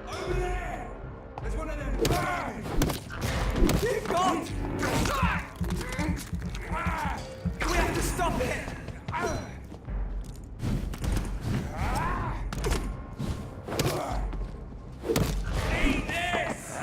Over there! There's one of them birds! Dear God! We have to stop it! Eat this!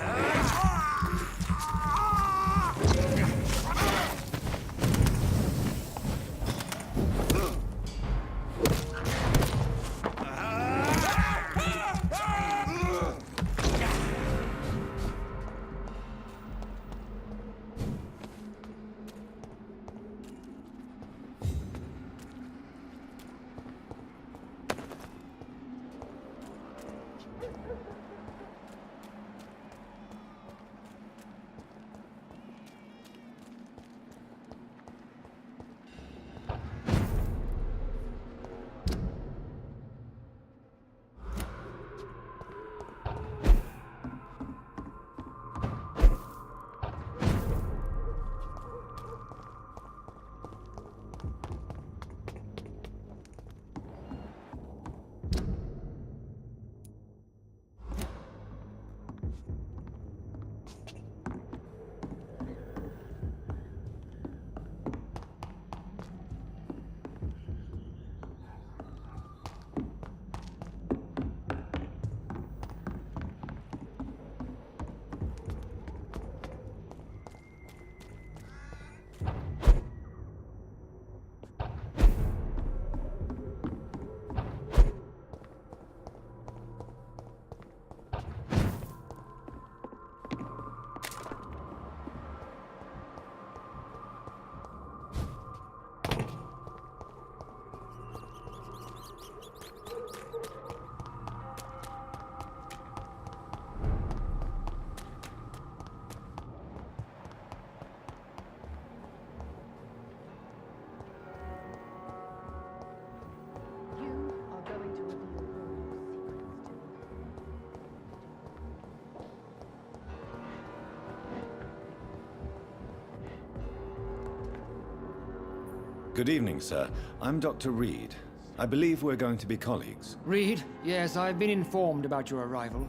Good evening, sir. I'm Dr. Reed. I believe we're going to be colleagues. Reed? Yes, I've been informed about your arrival.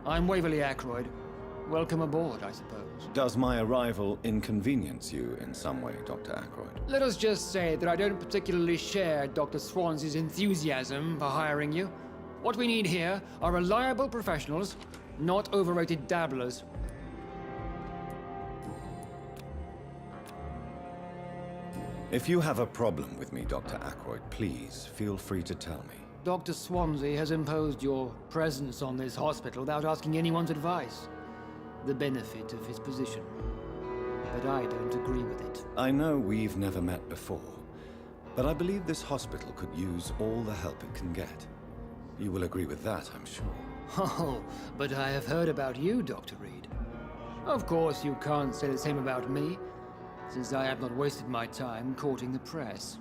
I'm Waverly Ackroyd. Welcome aboard, I suppose. Does my arrival inconvenience you in some way, Dr. Ackroyd? Let us just say that I don't particularly share Dr. Swansea's enthusiasm for hiring you. What we need here are reliable professionals, not overrated dabblers. If you have a problem with me, Dr. Ackroyd, please feel free to tell me. Dr. Swansea has imposed your presence on this hospital without asking anyone's advice. The benefit of his position. But I don't agree with it. I know we've never met before, but I believe this hospital could use all the help it can get. You will agree with that, I'm sure. Oh, but I have heard about you, Dr. Reed. Of course, you can't say the same about me, since I have not wasted my time courting the press.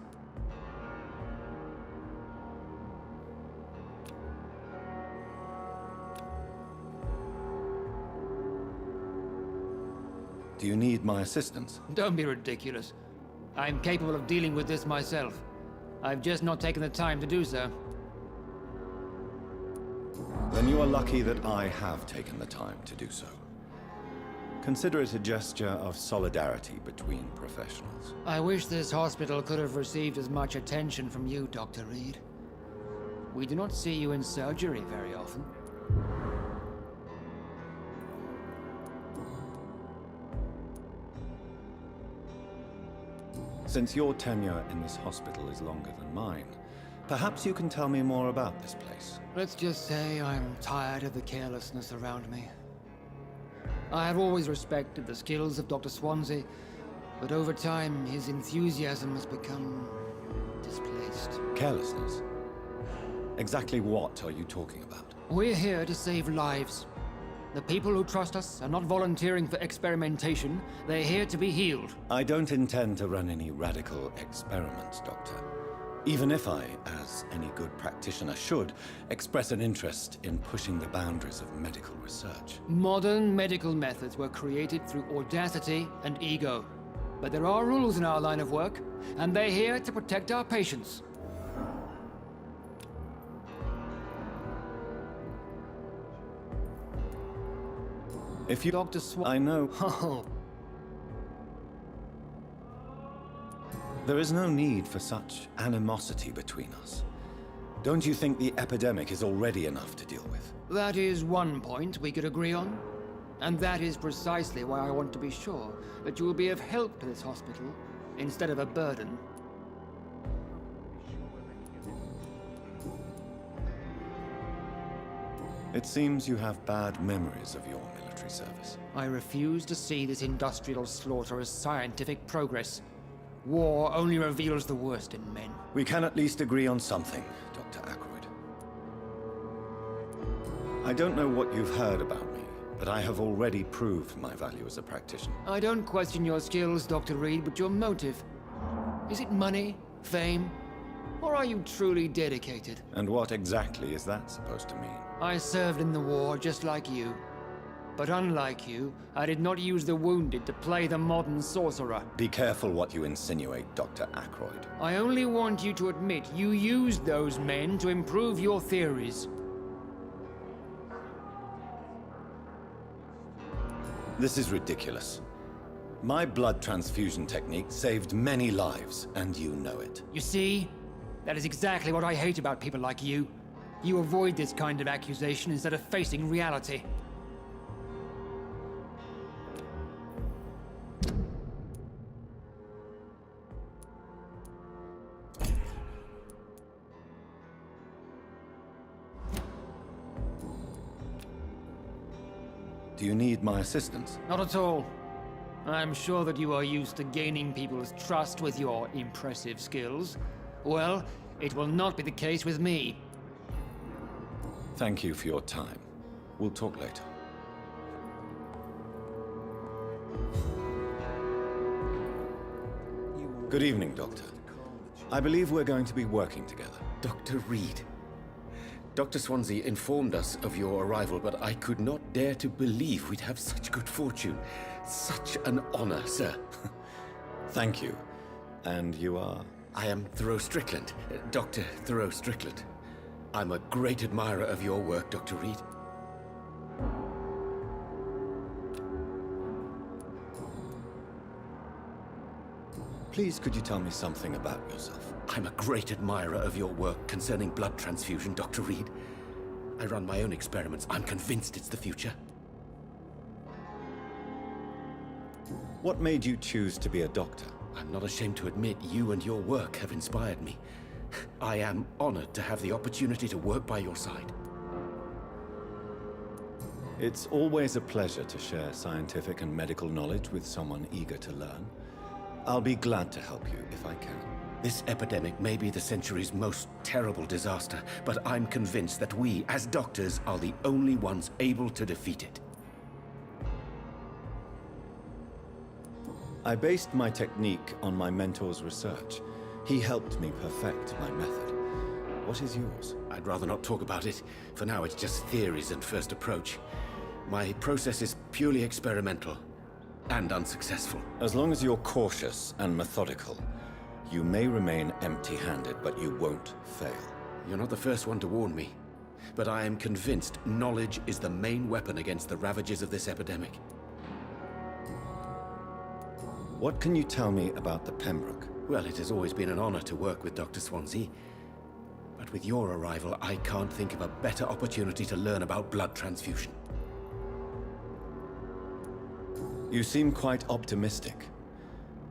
Do you need my assistance? Don't be ridiculous. I'm capable of dealing with this myself. I've just not taken the time to do so. Then you are lucky that I have taken the time to do so. Consider it a gesture of solidarity between professionals. I wish this hospital could have received as much attention from you, Dr. Reed. We do not see you in surgery very often. Since your tenure in this hospital is longer than mine, perhaps you can tell me more about this place. Let's just say I'm tired of the carelessness around me. I have always respected the skills of Dr. Swansea, but over time his enthusiasm has become displaced. Carelessness? Exactly what are you talking about? We're here to save lives. The people who trust us are not volunteering for experimentation. They're here to be healed. I don't intend to run any radical experiments, Doctor. Even if I, as any good practitioner should, express an interest in pushing the boundaries of medical research. Modern medical methods were created through audacity and ego. But there are rules in our line of work, and they're here to protect our patients. If you... Dr. Swan... I know... Oh, There is no need for such animosity between us. Don't you think the epidemic is already enough to deal with? that is one point we could agree on. And that is precisely why I want to be sure that you will be of help to this hospital, instead of a burden. It seems you have bad memories of your military service. I refuse to see this industrial slaughter as scientific progress. War only reveals the worst in men. We can at least agree on something, Dr. Ackroyd. I don't know what you've heard about me, but I have already proved my value as a practitioner. I don't question your skills, Dr. Reed, but your motive. Is it money, fame, or are you truly dedicated? And what exactly is that supposed to mean? I served in the war just like you. But unlike you, I did not use the wounded to play the modern sorcerer. Be careful what you insinuate, Dr. Ackroyd. I only want you to admit you used those men to improve your theories. This is ridiculous. My blood transfusion technique saved many lives, and you know it. You see? That is exactly what I hate about people like you. You avoid this kind of accusation instead of facing reality. Do you need my assistance? Not at all. I'm sure that you are used to gaining people's trust with your impressive skills. Well, it will not be the case with me. Thank you for your time. We'll talk later. Good evening, Doctor. I believe we're going to be working together. Dr. Reed. Dr. Swansea informed us of your arrival, but I could not dare to believe we'd have such good fortune. Such an honor, sir. Thank you. And you are? I am Thoreau Strickland, Dr. Thoreau Strickland. I'm a great admirer of your work, Dr. Reed. Please, could you tell me something about yourself? I'm a great admirer of your work concerning blood transfusion, Dr. Reed. I run my own experiments. I'm convinced it's the future. What made you choose to be a doctor? I'm not ashamed to admit you and your work have inspired me. I am honored to have the opportunity to work by your side. It's always a pleasure to share scientific and medical knowledge with someone eager to learn. I'll be glad to help you if I can. This epidemic may be the century's most terrible disaster, but I'm convinced that we, as doctors, are the only ones able to defeat it. I based my technique on my mentor's research. He helped me perfect my method. What is yours? I'd rather not talk about it. For now, it's just theories and first approach. My process is purely experimental and unsuccessful. As long as you're cautious and methodical, you may remain empty-handed, but you won't fail. You're not the first one to warn me, but I am convinced knowledge is the main weapon against the ravages of this epidemic. What can you tell me about the Pembroke? Well, it has always been an honor to work with Dr. Swansea. But with your arrival, I can't think of a better opportunity to learn about blood transfusion. You seem quite optimistic.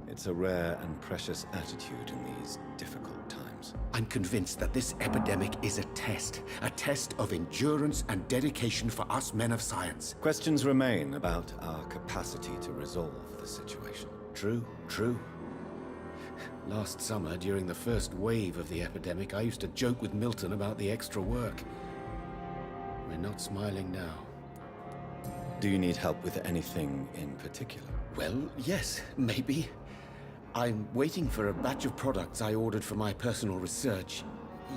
It's a rare and precious attitude in these difficult times. I'm convinced that this epidemic is a test of endurance and dedication for us men of science. Questions remain about our capacity to resolve the situation. True, true. Last summer, during the first wave of the epidemic, I used to joke with Milton about the extra work. We're not smiling now. Do you need help with anything in particular? Well, yes, maybe. I'm waiting for a batch of products I ordered for my personal research,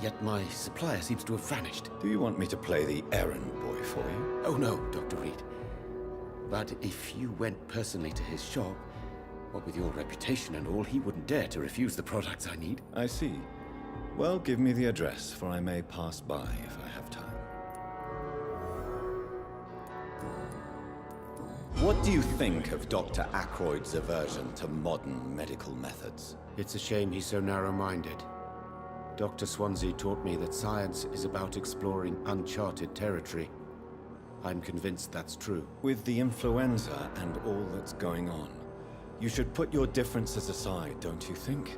yet my supplier seems to have vanished. Do you want me to play the errand boy for you? Oh no, Dr. Reed. But if you went personally to his shop, what with your reputation and all, he wouldn't dare to refuse the products I need. I see. Well, give me the address, for I may pass by if I have time. What do you think of Dr. Ackroyd's aversion to modern medical methods? It's a shame he's so narrow-minded. Dr. Swansea taught me that science is about exploring uncharted territory. I'm convinced that's true. With the influenza and all that's going on, you should put your differences aside, don't you think?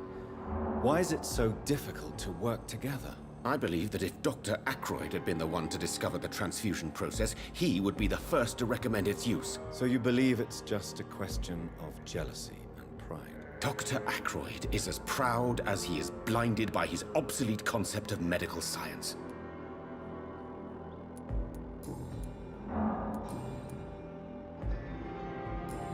Why is it so difficult to work together? I believe that if Dr. Ackroyd had been the one to discover the transfusion process, he would be the first to recommend its use. So you believe it's just a question of jealousy and pride? Dr. Ackroyd is as proud as he is blinded by his obsolete concept of medical science.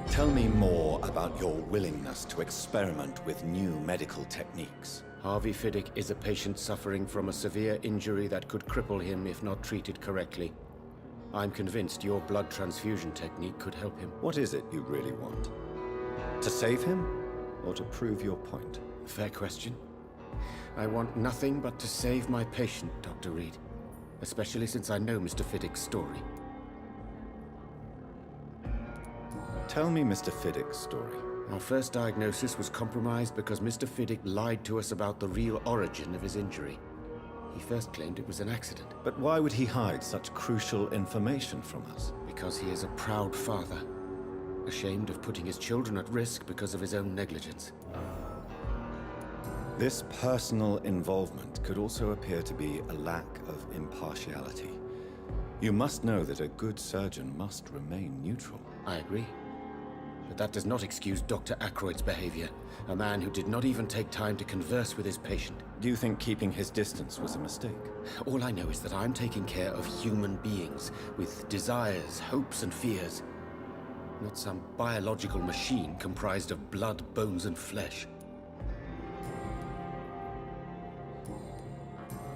Tell me more about your willingness to experiment with new medical techniques. Harvey Fiddick is a patient suffering from a severe injury that could cripple him if not treated correctly. I'm convinced your blood transfusion technique could help him. What is it you really want? To save him, or to prove your point? Fair question. I want nothing but to save my patient, Dr. Reed. Especially since I know Mr. Fiddick's story. Tell me Mr. Fiddick's story. Our first diagnosis was compromised because Mr. Fiddick lied to us about the real origin of his injury. He first claimed it was an accident. But why would he hide such crucial information from us? Because he is a proud father, ashamed of putting his children at risk because of his own negligence. This personal involvement could also appear to be a lack of impartiality. You must know that a good surgeon must remain neutral. I agree. But that does not excuse Dr. Ackroyd's behavior, a man who did not even take time to converse with his patient. Do you think keeping his distance was a mistake? All I know is that I'm taking care of human beings with desires, hopes, and fears. Not some biological machine comprised of blood, bones, and flesh.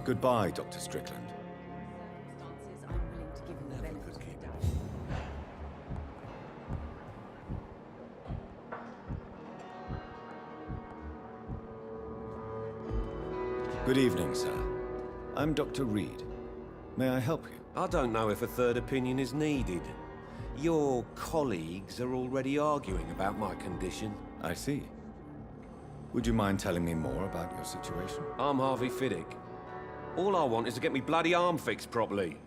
Goodbye, Dr. Strickland. Circumstances, I'm willing to give him the benefit of the doubt. Good evening, sir. I'm Dr. Reed. May I help you? I don't know if a third opinion is needed. Your colleagues are already arguing about my condition. I see. Would you mind telling me more about your situation? I'm Harvey Fiddick. All I want is to get me bloody arm fixed properly.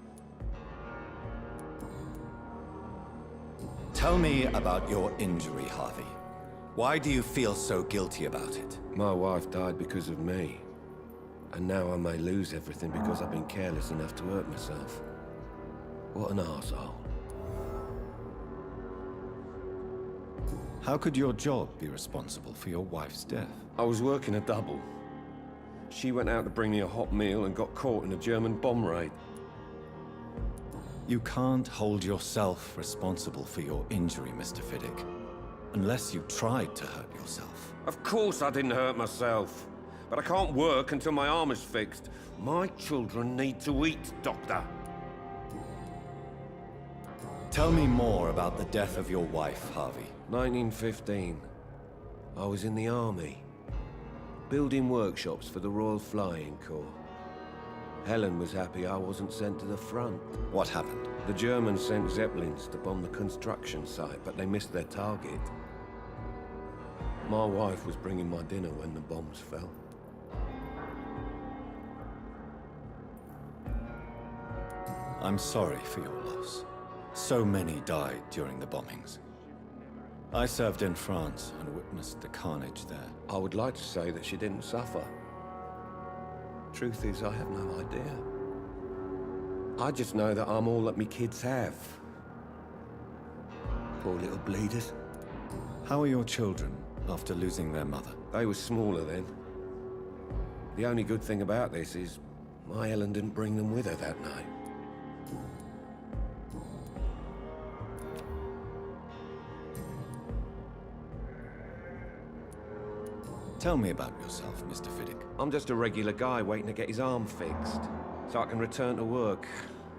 Tell me about your injury, Harvey. Why do you feel so guilty about it? My wife died because of me. And now I may lose everything because I've been careless enough to hurt myself. What an arsehole. How could your job be responsible for your wife's death? I was working a double. She went out to bring me a hot meal and got caught in a German bomb raid. You can't hold yourself responsible for your injury, Mr. Fiddick, unless you tried to hurt yourself. Of course I didn't hurt myself. But I can't work until my arm is fixed. My children need to eat, Doctor. Tell me more about the death of your wife, Harvey. 1915. I was in the army, building workshops for the Royal Flying Corps. Helen was happy I wasn't sent to the front. What happened? The Germans sent Zeppelins to bomb the construction site, but they missed their target. My wife was bringing my dinner when the bombs fell. I'm sorry for your loss. So many died during the bombings. I served in France and witnessed the carnage there. I would like to say that she didn't suffer. Truth is, I have no idea. I just know that I'm all that me kids have. Poor little bleeders. How are your children after losing their mother? They were smaller then. The only good thing about this is my Helen didn't bring them with her that night. Tell me about yourself, Mr. Fiddick. I'm just a regular guy waiting to get his arm fixed, so I can return to work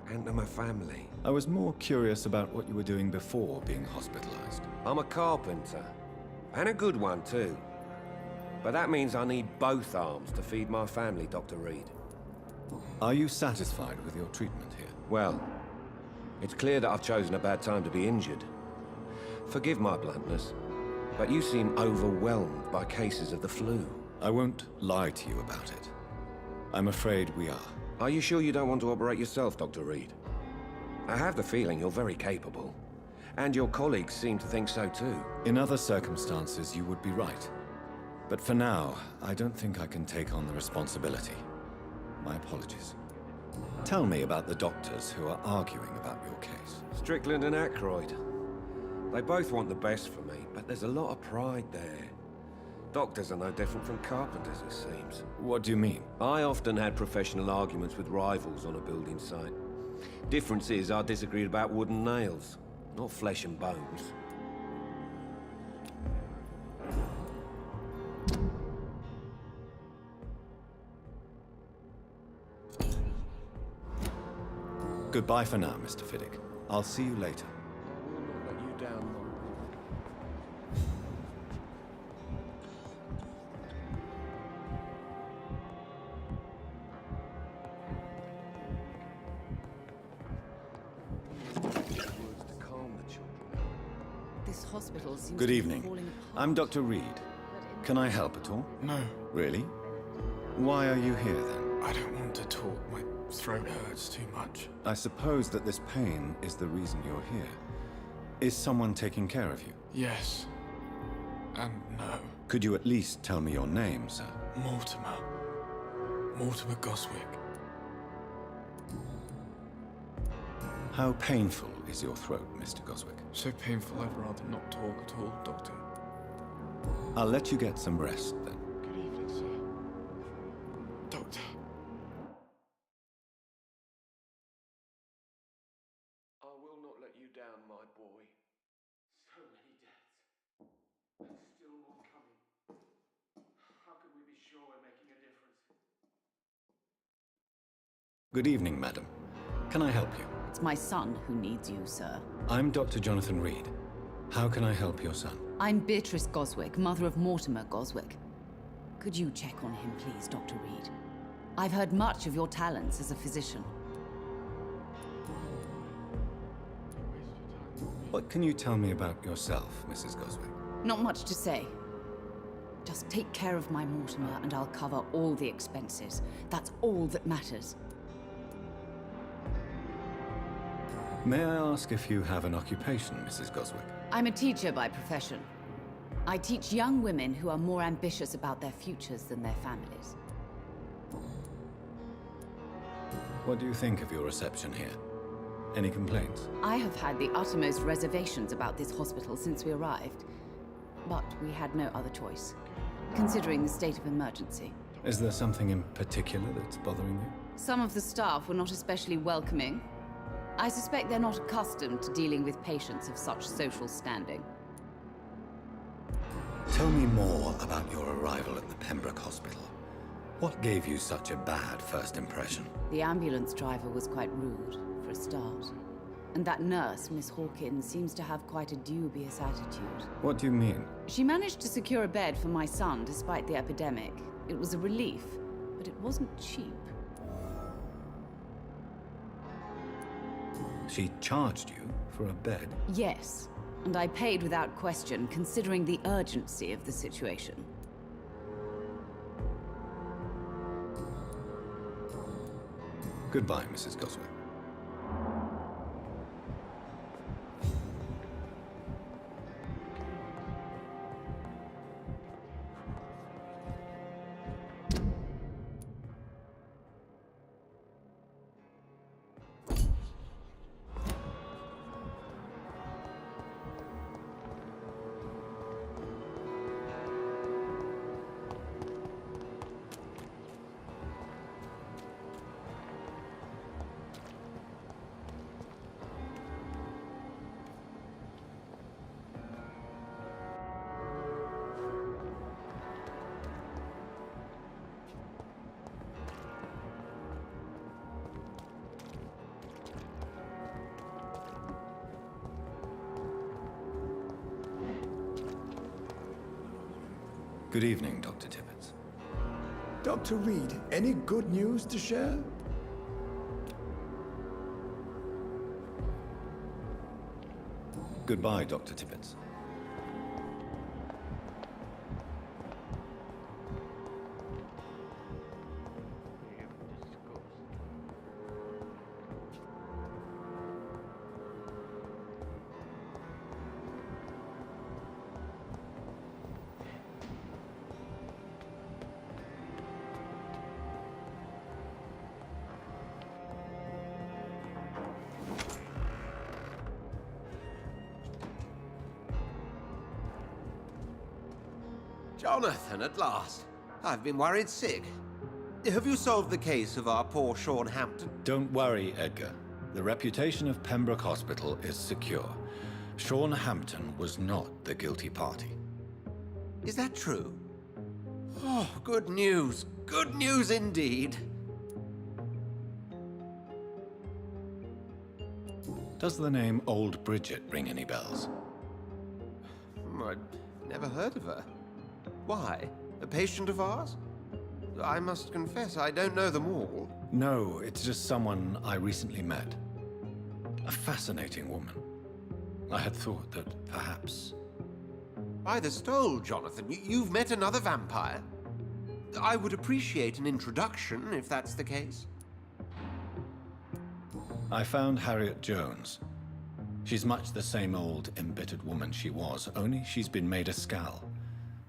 and to my family. I was more curious about what you were doing before being hospitalized. I'm a carpenter, and a good one too. But that means I need both arms to feed my family, Dr. Reed. Are you satisfied with your treatment here? Well, it's clear that I've chosen a bad time to be injured. Forgive my bluntness, but you seem overwhelmed by cases of the flu. I won't lie to you about it. I'm afraid we are. Are you sure you don't want to operate yourself, Dr. Reed? I have the feeling you're very capable. And your colleagues seem to think so too. In other circumstances, you would be right. But for now, I don't think I can take on the responsibility. My apologies. Tell me about the doctors who are arguing about your case. Strickland and Aykroyd. They both want the best for me, but there's a lot of pride there. Doctors are no different from carpenters, it seems. What do you mean? I often had professional arguments with rivals on a building site. Difference is, I disagreed about wooden nails, not flesh and bones. Goodbye for now, Mr. Fiddick. I'll see you later. I will not let you down, Mom. This hospital seems Good to be evening. falling apart. I'm Dr. Reed. Can I help at all? No, Really? Why are you here then? I don't want to talk. My throat hurts too much. I suppose that this pain is the reason you're here. Is someone taking care of you? Yes. And no. Could you at least tell me your name, sir? Mortimer. Mortimer Goswick. How painful is your throat, Mr. Goswick? So painful I'd rather not talk at all, Doctor. I'll let you get some rest then. Good evening, sir. Doctor. I will not let you down, my boy. So many deaths. And still more coming. How can we be sure we're making a difference? Good evening, madam. Can I help you? It's my son who needs you, sir. I'm Dr. Jonathan Reed. How can I help your son? I'm Beatrice Goswick, mother of Mortimer Goswick. Could you check on him, please, Dr. Reed? I've heard much of your talents as a physician. What can you tell me about yourself, Mrs. Goswick? Not much to say. Just take care of my Mortimer and I'll cover all the expenses. That's all that matters. May I ask if you have an occupation, Mrs. Goswick? I'm a teacher by profession. I teach young women who are more ambitious about their futures than their families. What do you think of your reception here? Any complaints? I have had the uttermost reservations about this hospital since we arrived. But we had no other choice, considering the state of emergency. Is there something in particular that's bothering you? Some of the staff were not especially welcoming. I suspect they're not accustomed to dealing with patients of such social standing. Tell me more about your arrival at the Pembroke Hospital. What gave you such a bad first impression? The ambulance driver was quite rude, for a start. And that nurse, Miss Hawkins, seems to have quite a dubious attitude. What do you mean? She managed to secure a bed for my son despite the epidemic. It was a relief, but it wasn't cheap. She charged you for a bed? Yes, and I paid without question, considering the urgency of the situation. Goodbye, Mrs. Goswick. Good evening, Dr. Tibbets. Dr. Reed, any good news to share? Goodbye, Dr. Tibbets. Jonathan, at last. I've been worried sick. Have you solved the case of our poor Sean Hampton? Don't worry, Edgar. The reputation of Pembroke Hospital is secure. Sean Hampton was not the guilty party. Is that true? Oh, good news. Good news indeed. Does the name Old Bridget ring any bells? I'd never heard of her. Why? A patient of ours? I must confess, I don't know them all. No, it's just someone I recently met. A fascinating woman. I had thought that perhaps... By the stole, Jonathan, you've met another vampire. I would appreciate an introduction, if that's the case. I found Harriet Jones. She's much the same old, embittered woman she was, only she's been made a skull.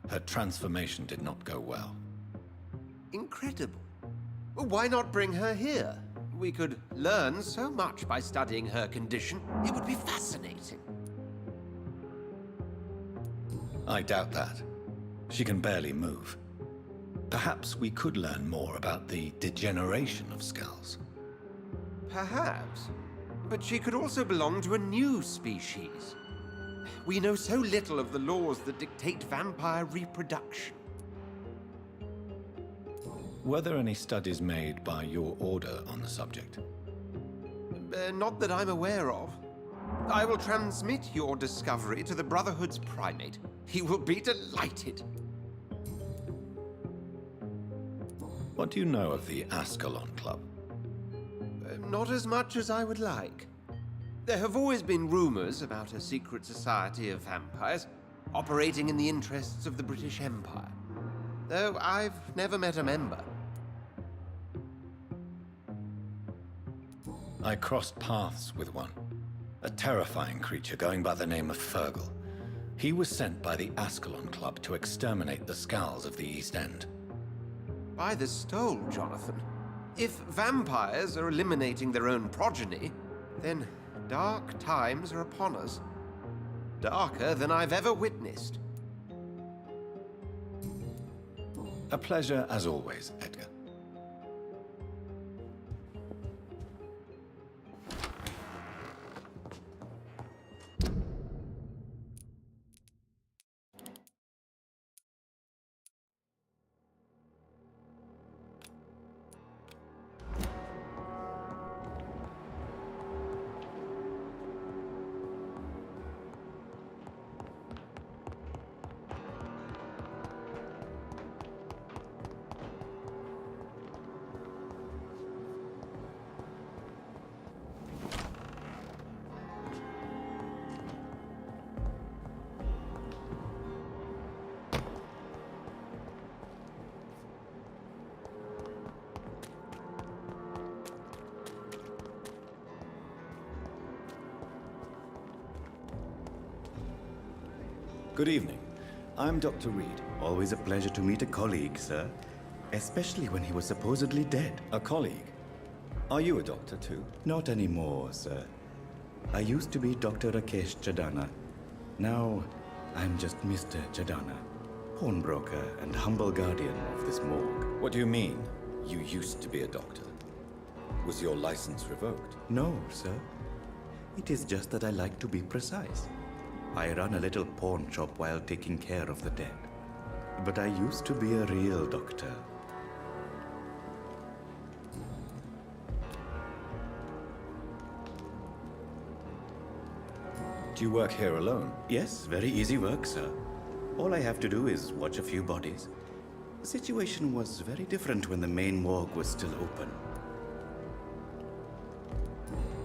Her transformation did not go well. Incredible. Well, why not bring her here? We could learn so much by studying her condition. It would be fascinating. I doubt that. She can barely move. Perhaps we could learn more about the degeneration of skulls. Perhaps. But she could also belong to a new species. We know so little of the laws that dictate vampire reproduction. Were there any studies made by your order on the subject? Not that I'm aware of. I will transmit your discovery to the Brotherhood's primate. He will be delighted. What do you know of the Ascalon Club? Not as much as I would like. There have always been rumors about a secret society of vampires operating in the interests of the British Empire, though I've never met a member. I crossed paths with one. A terrifying creature going by the name of Fergal. He was sent by the Ascalon Club to exterminate the skulls of the East End. By the stole, Jonathan. If vampires are eliminating their own progeny, then dark times are upon us. Darker than I've ever witnessed. A pleasure as always, Edgar. Good evening. I'm Dr. Reed. Always a pleasure to meet a colleague, sir. Especially when he was supposedly dead. A colleague. Are you a doctor too? Not anymore, sir. I used to be Dr. Rakesh Chadana. Now, I'm just Mr. Chadana, pawnbroker and humble guardian of this morgue. What do you mean, you used to be a doctor? Was your license revoked? No, sir. It is just that I like to be precise. I run a little pawn shop while taking care of the dead. But I used to be a real doctor. Do you work here alone? Yes, very easy work, sir. All I have to do is watch a few bodies. The situation was very different when the main morgue was still open.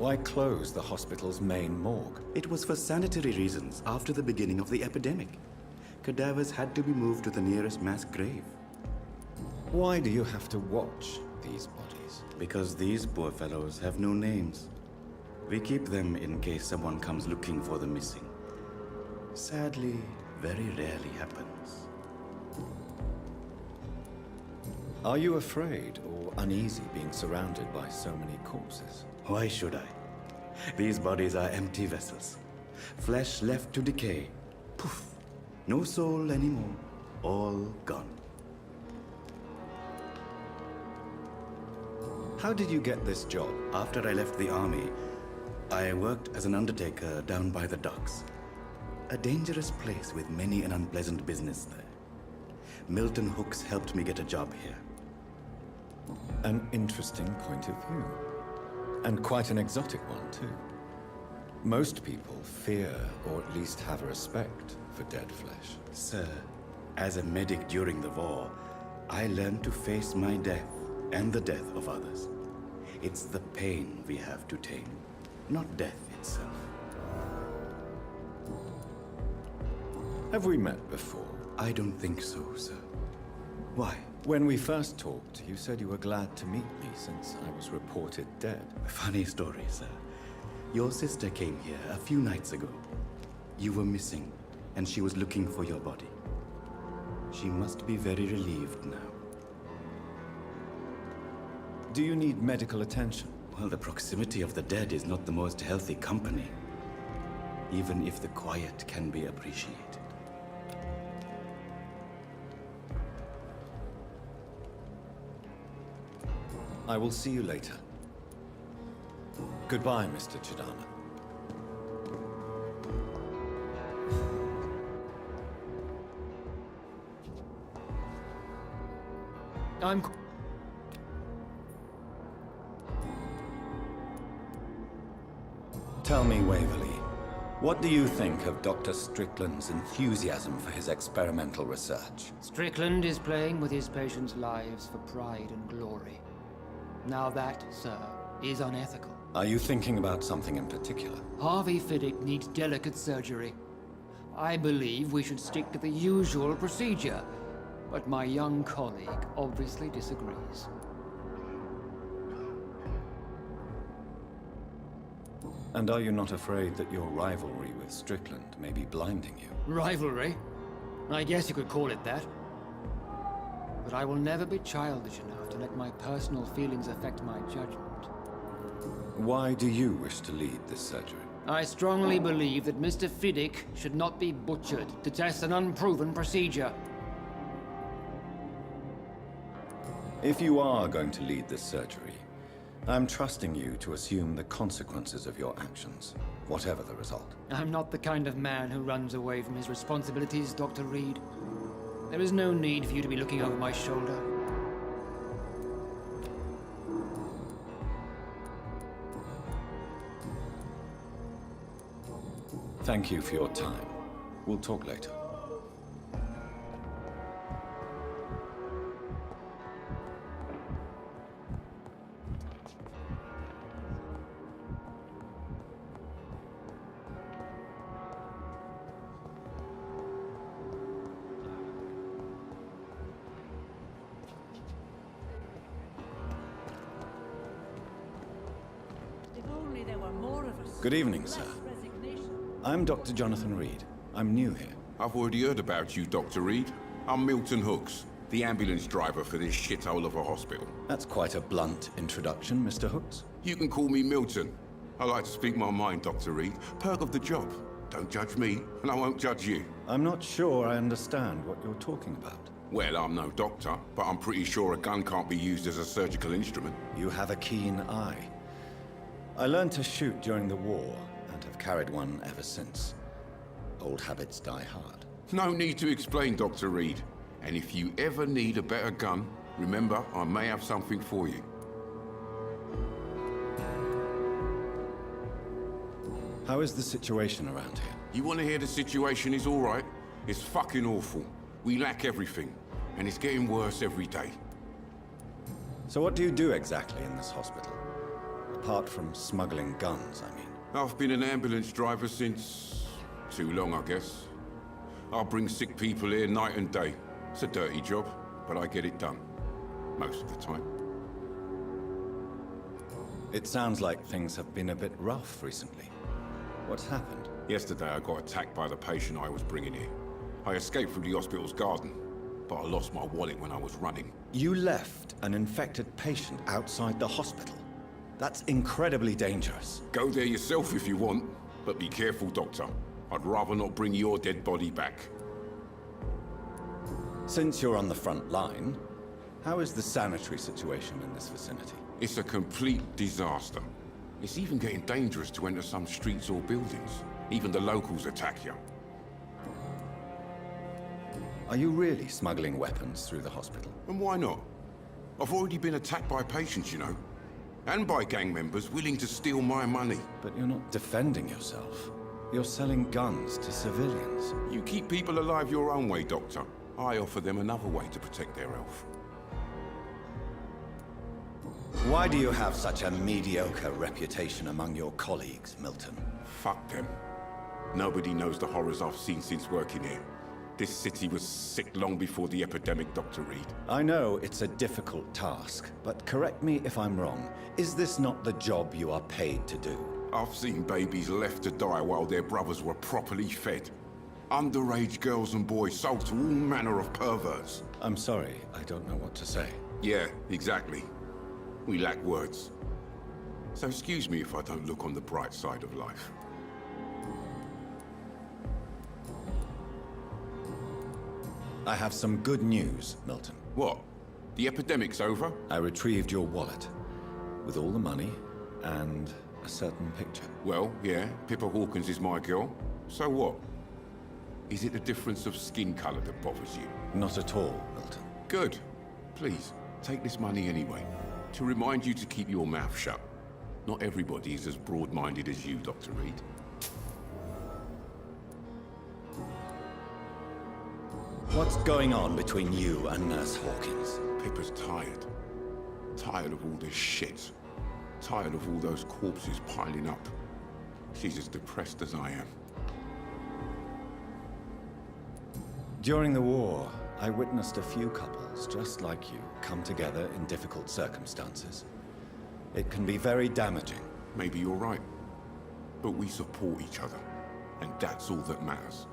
Why close the hospital's main morgue? It was for sanitary reasons after the beginning of the epidemic. Cadavers had to be moved to the nearest mass grave. Why do you have to watch these bodies? Because these poor fellows have no names. We keep them in case someone comes looking for the missing. Sadly, very rarely happens. Are you afraid or uneasy being surrounded by so many corpses? Why should I? These bodies are empty vessels. Flesh left to decay. Poof. No soul anymore. All gone. How did you get this job? After I left the army, I worked as an undertaker down by the docks. A dangerous place with many an unpleasant business there. Milton Hooks helped me get a job here. An interesting point of view. And quite an exotic one, too. Most people fear, or at least have a respect, for dead flesh. Sir, as a medic during the war, I learned to face my death and the death of others. It's the pain we have to tame, not death itself. Have we met before? I don't think so, sir. Why? When we first talked, you said you were glad to meet me since I was reported dead. Funny story, sir. Your sister came here a few nights ago. You were missing, and she was looking for your body. She must be very relieved now. Do you need medical attention? Well, the proximity of the dead is not the most healthy company, even if the quiet can be appreciated. I will see you later. Goodbye, Mr. Chidana. Tell me, Waverly, what do you think of Dr. Strickland's enthusiasm for his experimental research? Strickland is playing with his patients' lives for pride and glory. Now that, sir, is unethical. Are you thinking about something in particular? Harvey Fiddick needs delicate surgery. I believe we should stick to the usual procedure, but my young colleague obviously disagrees. And are you not afraid that your rivalry with Strickland may be blinding you? Rivalry? I guess you could call it that. But I will never be childish enough to let my personal feelings affect my judgment. Why do you wish to lead this surgery? I strongly believe that Mr. Fiddick should not be butchered to test an unproven procedure. If you are going to lead this surgery, I'm trusting you to assume the consequences of your actions, whatever the result. I'm not the kind of man who runs away from his responsibilities, Dr. Reed. There is no need for you to be looking over my shoulder. Thank you for your time. We'll talk later. If only there were more of us. Good evening, sir. Less resignation. I'm Dr. Jonathan Reed. I'm new here. I've already heard about you, Dr. Reed. I'm Milton Hooks, the ambulance driver for this shithole of a hospital. That's quite a blunt introduction, Mr. Hooks. You can call me Milton. I like to speak my mind, Dr. Reed. Perk of the job. Don't judge me, and I won't judge you. I'm not sure I understand what you're talking about. Well, I'm no doctor, but I'm pretty sure a gun can't be used as a surgical instrument. You have a keen eye. I learned to shoot during the war, and have carried one ever since. Old habits die hard. No need to explain, Dr. Reed. And if you ever need a better gun, remember, I may have something for you. How is the situation around here? You want to hear the situation is all right? It's fucking awful. We lack everything, and it's getting worse every day. So what do you do exactly in this hospital? Apart from smuggling guns, I mean. I've been an ambulance driver since... too long, I guess. I'll bring sick people here night and day. It's a dirty job, but I get it done. Most of the time. It sounds like things have been a bit rough recently. What's happened? Yesterday I got attacked by the patient I was bringing here. I escaped from the hospital's garden, but I lost my wallet when I was running. You left an infected patient outside the hospital? That's incredibly dangerous. Go there yourself if you want, but be careful, Doctor. I'd rather not bring your dead body back. Since you're on the front line, how is the sanitary situation in this vicinity? It's a complete disaster. It's even getting dangerous to enter some streets or buildings. Even the locals attack you. Are you really smuggling weapons through the hospital? And why not? I've already been attacked by patients, you know. And by gang members willing to steal my money. But you're not defending yourself. You're selling guns to civilians. You keep people alive your own way, Doctor. I offer them another way to protect their health. Why do you have such a mediocre reputation among your colleagues, Milton? Fuck them. Nobody knows the horrors I've seen since working here. This city was sick long before the epidemic, Dr. Reed. I know it's a difficult task, but correct me if I'm wrong. Is this not the job you are paid to do? I've seen babies left to die while their brothers were properly fed. Underage girls and boys sold to all manner of perverts. I'm sorry, I don't know what to say. Yeah, exactly. We lack words. So excuse me if I don't look on the bright side of life. I have some good news, Milton. What? The epidemic's over? I retrieved your wallet, with all the money, and a certain picture. Well, yeah, Pippa Hawkins is my girl. So what? Is it the difference of skin color that bothers you? Not at all, Milton. Good. Please, take this money anyway. To remind you to keep your mouth shut. Not everybody is as broad-minded as you, Dr. Reed. What's going on between you and Nurse Hawkins? Pippa's tired. Tired of all this shit. Tired of all those corpses piling up. She's as depressed as I am. During the war, I witnessed a few couples just like you come together in difficult circumstances. It can be very damaging. Maybe you're right. But we support each other. And that's all that matters.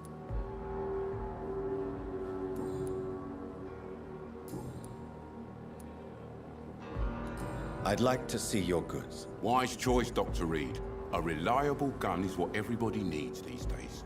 I'd like to see your goods. Wise choice, Dr. Reed. A reliable gun is what everybody needs these days.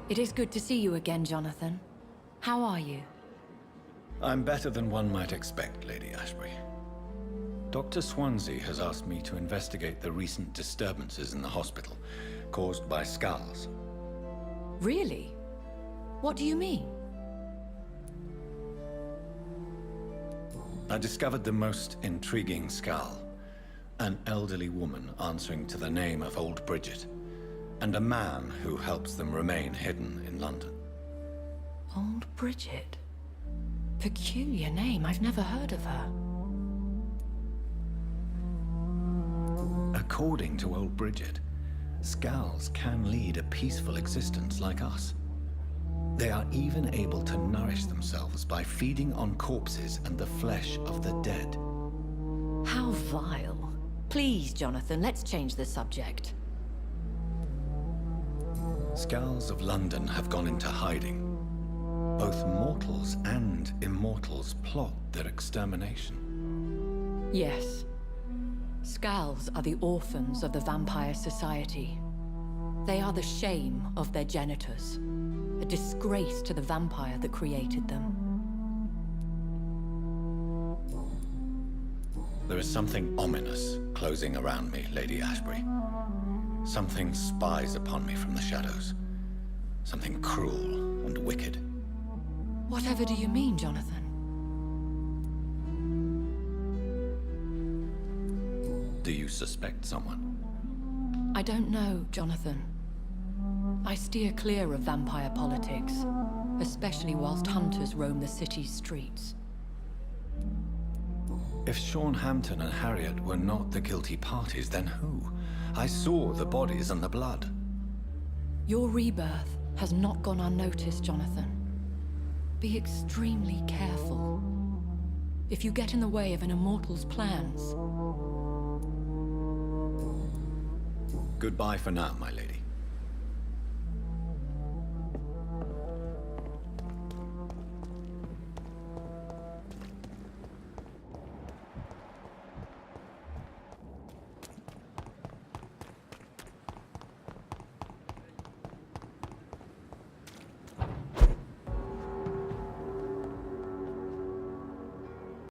It is good to see you again, Jonathan. How are you? I'm better than one might expect, Lady Ashbury. Dr. Swansea has asked me to investigate the recent disturbances in the hospital, caused by skulls. Really? What do you mean? I discovered the most intriguing skull. An elderly woman answering to the name of Old Bridget, and a man who helps them remain hidden in London. Old Bridget? Peculiar name, I've never heard of her. According to Old Bridget, Skulls can lead a peaceful existence like us. They are even able to nourish themselves by feeding on corpses and the flesh of the dead. How vile. Please, Jonathan, let's change the subject. Skulls of London have gone into hiding. Both mortals and immortals plot their extermination. Yes. Skulls are the orphans of the Vampire Society. They are the shame of their genitors. A disgrace to the vampire that created them. There is something ominous closing around me, Lady Ashbury. Something spies upon me from the shadows. Something cruel and wicked. Whatever do you mean, Jonathan? Do you suspect someone? I don't know, Jonathan. I steer clear of vampire politics, especially whilst hunters roam the city's streets. If Sean Hampton and Harriet were not the guilty parties, then who? I saw the bodies and the blood. Your rebirth has not gone unnoticed, Jonathan. Be extremely careful. If you get in the way of an immortal's plans... Goodbye for now, my lady.